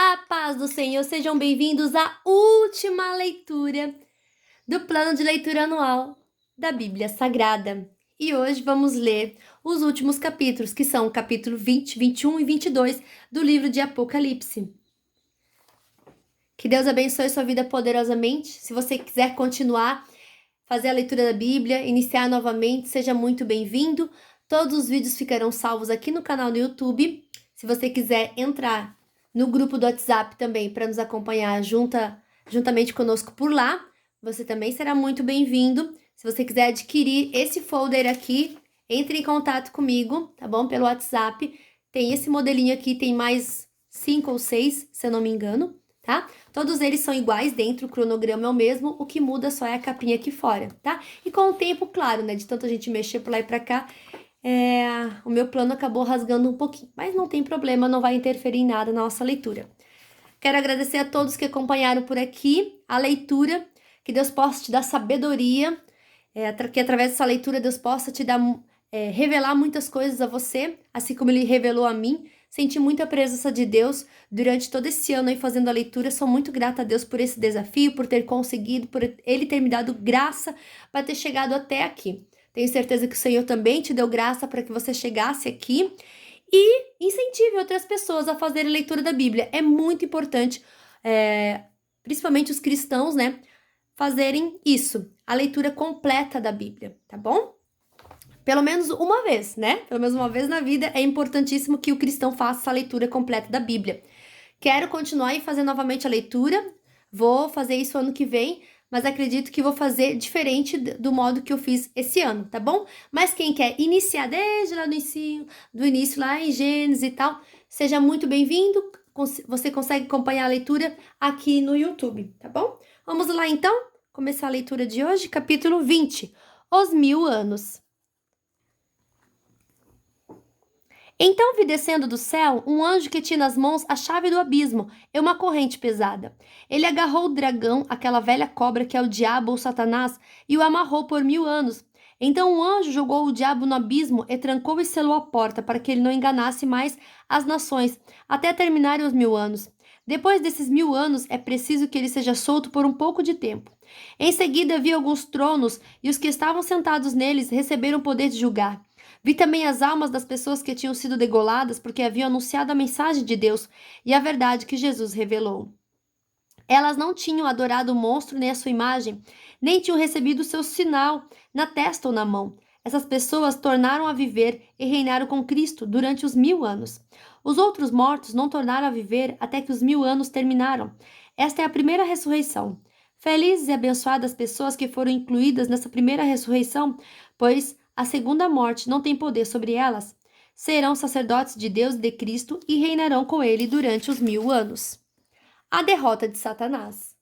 A paz do Senhor, sejam bem-vindos à última leitura do plano de leitura anual da Bíblia Sagrada. E hoje vamos ler os últimos capítulos, que são o capítulo 20, 21 e 22 do livro de Apocalipse. Que Deus abençoe sua vida poderosamente. Se você quiser continuar, fazer a leitura da Bíblia, iniciar novamente, seja muito bem-vindo. Todos os vídeos ficarão salvos aqui no canal do YouTube. Se você quiser entrar no grupo do WhatsApp também para nos acompanhar juntamente conosco por lá, você também será muito bem-vindo. Se você quiser adquirir esse folder aqui, entre em contato comigo, tá bom? Pelo WhatsApp. Tem esse modelinho aqui, tem mais 5 ou 6, se eu não me engano, tá? Todos eles são iguais dentro, o cronograma é o mesmo, o que muda só é a capinha aqui fora, tá? E com o tempo, claro, né, de tanta gente mexer por lá e pra cá, o meu plano acabou rasgando um pouquinho, mas não tem problema, não vai interferir em nada na nossa leitura. Quero agradecer a todos que acompanharam por aqui a leitura, que Deus possa te dar sabedoria, que através dessa leitura Deus possa te dar, revelar muitas coisas a você, assim como Ele revelou a mim. Senti muita presença de Deus durante todo esse ano aí fazendo a leitura. Sou muito grata a Deus por esse desafio, por ter conseguido, por Ele ter me dado graça para ter chegado até aqui. Tenho certeza que o Senhor também te deu graça para que você chegasse aqui e incentive outras pessoas a fazerem a leitura da Bíblia. É muito importante, principalmente os cristãos, né, fazerem isso, a leitura completa da Bíblia, tá bom? Pelo menos uma vez, né? Pelo menos uma vez na vida é importantíssimo que o cristão faça a leitura completa da Bíblia. Quero continuar e fazer novamente a leitura, vou fazer isso ano que vem, mas acredito que vou fazer diferente do modo que eu fiz esse ano, tá bom? Mas quem quer iniciar desde lá do início lá em Gênesis e tal, seja muito bem-vindo, você consegue acompanhar a leitura aqui no YouTube, tá bom? Vamos lá então, começar a leitura de hoje, capítulo 20, Os 1000 anos. Então vi descendo do céu um anjo que tinha nas mãos a chave do abismo e uma corrente pesada. Ele agarrou o dragão, aquela velha cobra que é o diabo ou Satanás, e o amarrou por 1000 anos. Então o anjo jogou o diabo no abismo e trancou e selou a porta para que ele não enganasse mais as nações, até terminarem os 1000 anos. Depois desses 1000 anos, é preciso que ele seja solto por um pouco de tempo. Em seguida vi alguns tronos, e os que estavam sentados neles receberam o poder de julgar. Vi também as almas das pessoas que tinham sido degoladas porque haviam anunciado a mensagem de Deus e a verdade que Jesus revelou. Elas não tinham adorado o monstro nem a sua imagem, nem tinham recebido o seu sinal na testa ou na mão. Essas pessoas tornaram a viver e reinaram com Cristo durante os 1000 anos. Os outros mortos não tornaram a viver até que os 1000 anos terminaram. Esta é a primeira ressurreição. Felizes e abençoadas pessoas que foram incluídas nessa primeira ressurreição, pois a segunda morte não tem poder sobre elas. Serão sacerdotes de Deus e de Cristo e reinarão com ele durante os 1000 anos. A derrota de Satanás.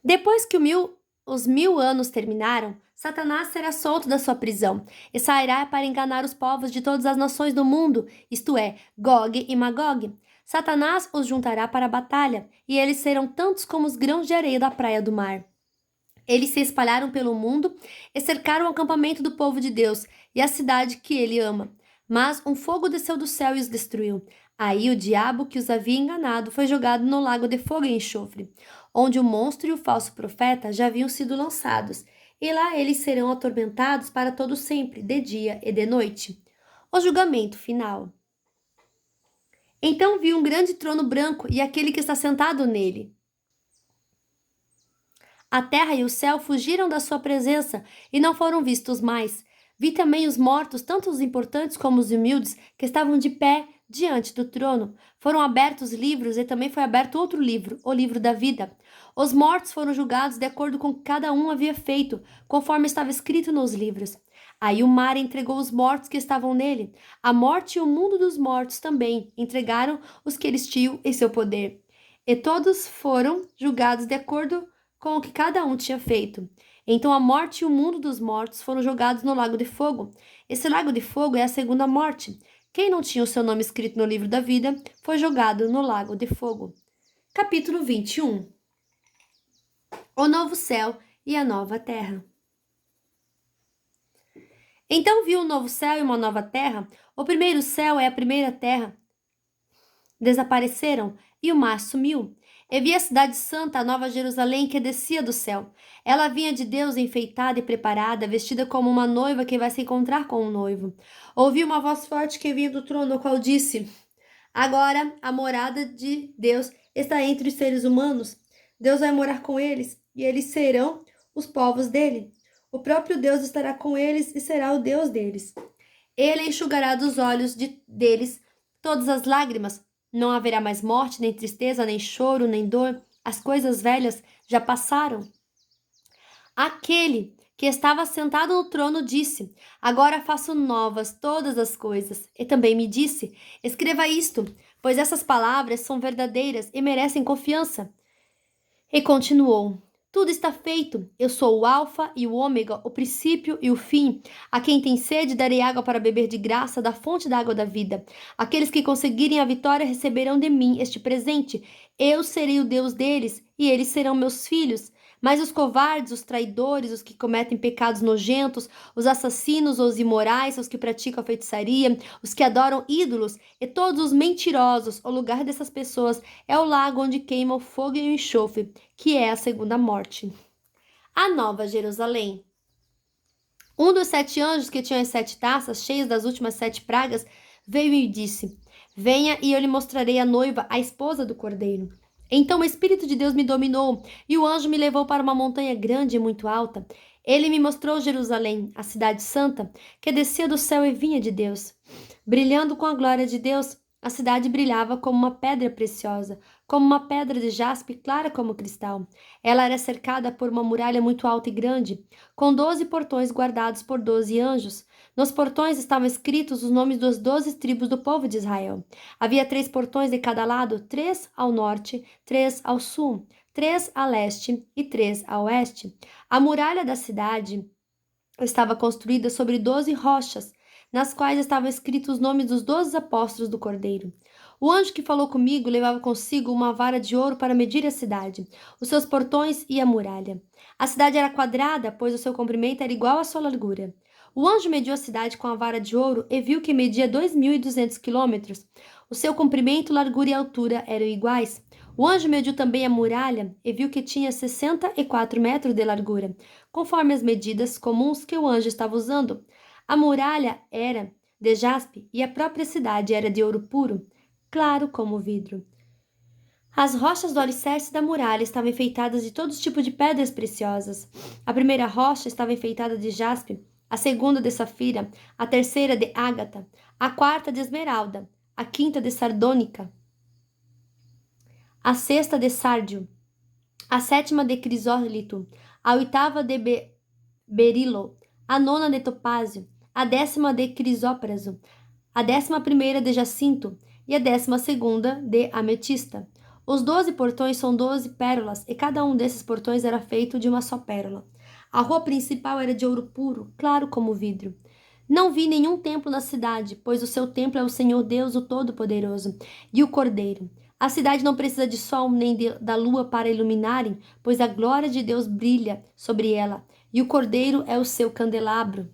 Depois que os 1000 anos terminaram, Satanás será solto da sua prisão e sairá para enganar os povos de todas as nações do mundo, isto é, Gog e Magog. Satanás os juntará para a batalha, e eles serão tantos como os grãos de areia da praia do mar. Eles se espalharam pelo mundo e cercaram o acampamento do povo de Deus e a cidade que ele ama. Mas um fogo desceu do céu e os destruiu. Aí o diabo que os havia enganado foi jogado no lago de fogo e enxofre, onde o monstro e o falso profeta já haviam sido lançados, e lá eles serão atormentados para todo sempre, de dia e de noite. O julgamento final. Então vi um grande trono branco e aquele que está sentado nele. A terra e o céu fugiram da sua presença e não foram vistos mais. Vi também os mortos, tanto os importantes como os humildes, que estavam de pé diante do trono. Foram abertos livros e também foi aberto outro livro, o livro da vida. Os mortos foram julgados de acordo com o que cada um havia feito, conforme estava escrito nos livros. Aí o mar entregou os mortos que estavam nele. A morte e o mundo dos mortos também entregaram os que eles tinham em seu poder. E todos foram julgados de acordo com o que cada um tinha feito. Então a morte e o mundo dos mortos foram jogados no lago de fogo. Esse lago de fogo é a segunda morte. Quem não tinha o seu nome escrito no livro da vida foi jogado no lago de fogo. Capítulo 21. O novo céu e a nova terra. Então viu um novo céu e uma nova terra. O primeiro céu é a primeira terra. desapareceram e o mar sumiu. E vi a cidade santa, a nova Jerusalém, que descia do céu. Ela vinha de Deus enfeitada e preparada, vestida como uma noiva que vai se encontrar com um noivo. Ouvi uma voz forte que vinha do trono, o qual disse: Agora a morada de Deus está entre os seres humanos. Deus vai morar com eles, e eles serão os povos dele. O próprio Deus estará com eles e será o Deus deles. Ele enxugará dos olhos deles todas as lágrimas. Não haverá mais morte, nem tristeza, nem choro, nem dor. As coisas velhas já passaram. Aquele que estava sentado no trono disse: Agora faço novas todas as coisas. E também me disse: Escreva isto, pois essas palavras são verdadeiras e merecem confiança. E continuou: Tudo está feito. Eu sou o Alfa e o Ômega, o princípio e o fim. A quem tem sede, darei água para beber de graça da fonte da água da vida. Aqueles que conseguirem a vitória receberão de mim este presente. Eu serei o Deus deles e eles serão meus filhos. Mas os covardes, os traidores, os que cometem pecados nojentos, os assassinos, os imorais, os que praticam a feitiçaria, os que adoram ídolos e todos os mentirosos, o lugar dessas pessoas é o lago onde queima o fogo e o enxofre, que é a segunda morte. A Nova Jerusalém. Um dos 7 anjos que tinham as 7 taças, cheias das últimas 7 pragas, veio e disse: Venha e eu lhe mostrarei a noiva, a esposa do cordeiro. Então o Espírito de Deus me dominou, e o anjo me levou para uma montanha grande e muito alta. Ele me mostrou Jerusalém, a cidade santa, que descia do céu e vinha de Deus. Brilhando com a glória de Deus, a cidade brilhava como uma pedra preciosa, como uma pedra de jaspe clara como cristal. Ela era cercada por uma muralha muito alta e grande, com 12 portões guardados por 12 anjos. Nos portões estavam escritos os nomes das 12 tribos do povo de Israel. Havia 3 portões de cada lado, 3 ao norte, 3 ao sul, 3 a leste e 3 a oeste. A muralha da cidade estava construída sobre 12 rochas, nas quais estavam escritos os nomes dos 12 apóstolos do Cordeiro. O anjo que falou comigo levava consigo uma vara de ouro para medir a cidade, os seus portões e a muralha. A cidade era quadrada, pois o seu comprimento era igual à sua largura. O anjo mediu a cidade com a vara de ouro e viu que media 2.200 quilômetros. O seu comprimento, largura e altura eram iguais. O anjo mediu também a muralha e viu que tinha 64 metros de largura, conforme as medidas comuns que o anjo estava usando. A muralha era de jaspe e a própria cidade era de ouro puro, claro como vidro. As rochas do alicerce da muralha estavam enfeitadas de todo tipo de pedras preciosas. A primeira rocha estava enfeitada de jaspe, a segunda de safira, a terceira de ágata, a quarta de esmeralda, a quinta de sardônica, a sexta de sárdio, a sétima de crisólito, a oitava de berilo, a nona de topázio, a 10ª de crisópraso, a 11ª de jacinto e a 12ª de ametista. Os 12 portões são 12 pérolas e cada um desses portões era feito de uma só pérola. A rua principal era de ouro puro, claro como vidro. Não vi nenhum templo na cidade, pois o seu templo é o Senhor Deus, o Todo-Poderoso, e o Cordeiro. A cidade não precisa de sol nem da lua para iluminarem, pois a glória de Deus brilha sobre ela, e o Cordeiro é o seu candelabro.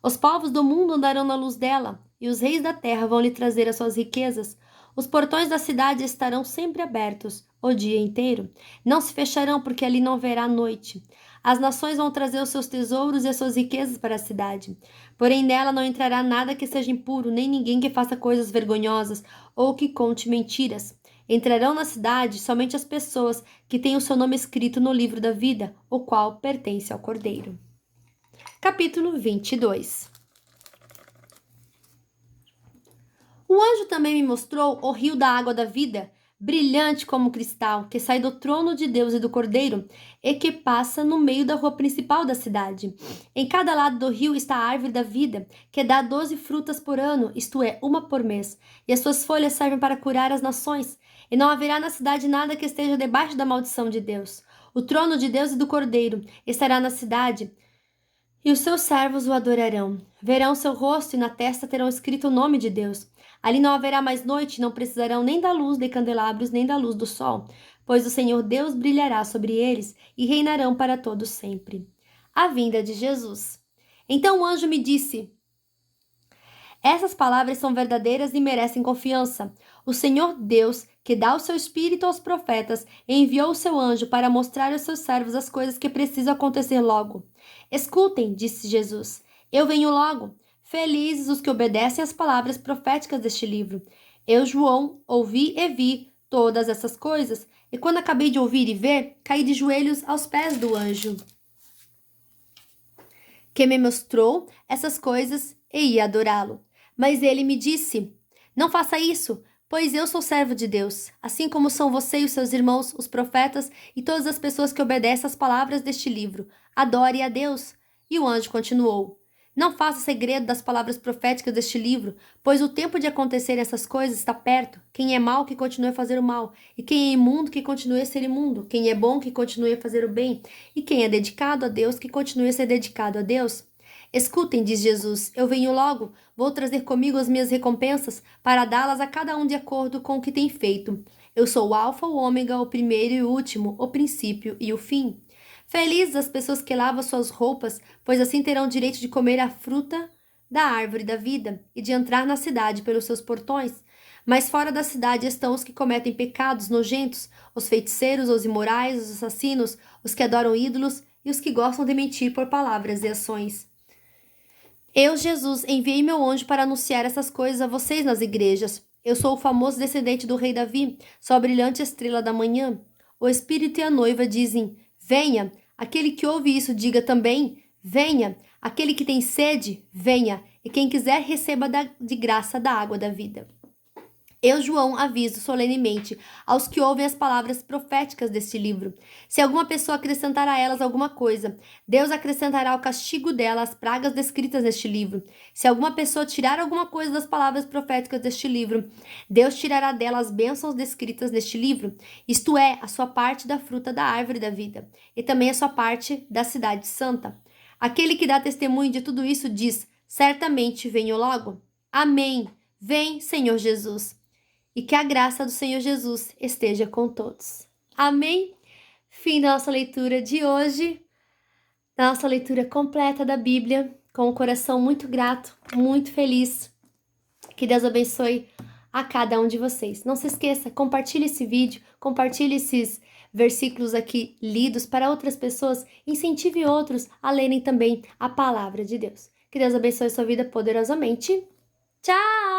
Os povos do mundo andarão na luz dela, e os reis da terra vão lhe trazer as suas riquezas. Os portões da cidade estarão sempre abertos, o dia inteiro. Não se fecharão, porque ali não haverá noite. As nações vão trazer os seus tesouros e as suas riquezas para a cidade. Porém, nela não entrará nada que seja impuro, nem ninguém que faça coisas vergonhosas ou que conte mentiras. Entrarão na cidade somente as pessoas que têm o seu nome escrito no livro da vida, o qual pertence ao Cordeiro. Capítulo 22. O anjo também me mostrou o rio da água da vida, brilhante como cristal, que sai do trono de Deus e do Cordeiro, e que passa no meio da rua principal da cidade. Em cada lado do rio está a árvore da vida, que dá 12 frutas por ano, isto é, uma por mês, e as suas folhas servem para curar as nações, e não haverá na cidade nada que esteja debaixo da maldição de Deus. O trono de Deus e do Cordeiro estará na cidade, e os seus servos o adorarão. Verão seu rosto e na testa terão escrito o nome de Deus. Ali não haverá mais noite, não precisarão nem da luz de candelabros, nem da luz do sol, pois o Senhor Deus brilhará sobre eles e reinarão para todo sempre. A vinda de Jesus. Então o anjo me disse: Essas palavras são verdadeiras e merecem confiança. O Senhor Deus, que dá o seu espírito aos profetas, enviou o seu anjo para mostrar aos seus servos as coisas que precisam acontecer logo. Escutem, disse Jesus. Eu venho logo. Felizes os que obedecem às palavras proféticas deste livro. Eu, João, ouvi e vi todas essas coisas, e quando acabei de ouvir e ver, caí de joelhos aos pés do anjo, que me mostrou essas coisas e ia adorá-lo. Mas ele me disse: Não faça isso, pois eu sou servo de Deus, assim como são você e os seus irmãos, os profetas e todas as pessoas que obedecem às palavras deste livro. Adore a Deus. E o anjo continuou: Não faça segredo das palavras proféticas deste livro, pois o tempo de acontecer essas coisas está perto. Quem é mau, que continue a fazer o mal, e quem é imundo, que continue a ser imundo. Quem é bom, que continue a fazer o bem, e quem é dedicado a Deus, que continue a ser dedicado a Deus. Escutem, diz Jesus, eu venho logo, vou trazer comigo as minhas recompensas, para dá-las a cada um de acordo com o que tem feito. Eu sou o Alfa, o Ômega, o primeiro e o último, o princípio e o fim. Felizes as pessoas que lavam suas roupas, pois assim terão direito de comer a fruta da árvore da vida e de entrar na cidade pelos seus portões. Mas fora da cidade estão os que cometem pecados nojentos, os feiticeiros, os imorais, os assassinos, os que adoram ídolos e os que gostam de mentir por palavras e ações. Eu, Jesus, enviei meu anjo para anunciar essas coisas a vocês nas igrejas. Eu sou o famoso descendente do rei Davi, sou a brilhante estrela da manhã. O Espírito e a noiva dizem: Venha. Aquele que ouve isso, diga também: Venha. Aquele que tem sede, venha. E quem quiser, receba de graça da água da vida. Eu, João, aviso solenemente aos que ouvem as palavras proféticas deste livro. Se alguma pessoa acrescentar a elas alguma coisa, Deus acrescentará o castigo dela às pragas descritas neste livro. Se alguma pessoa tirar alguma coisa das palavras proféticas deste livro, Deus tirará dela as bênçãos descritas neste livro, isto é, a sua parte da fruta da árvore da vida, e também a sua parte da cidade santa. Aquele que dá testemunho de tudo isso diz: Certamente venho logo. Amém. Vem, Senhor Jesus. E que a graça do Senhor Jesus esteja com todos. Amém? Fim da nossa leitura de hoje, da nossa leitura completa da Bíblia, com um coração muito grato, muito feliz. Que Deus abençoe a cada um de vocês. Não se esqueça, compartilhe esse vídeo, compartilhe esses versículos aqui lidos para outras pessoas, incentive outros a lerem também a palavra de Deus. Que Deus abençoe sua vida poderosamente. Tchau!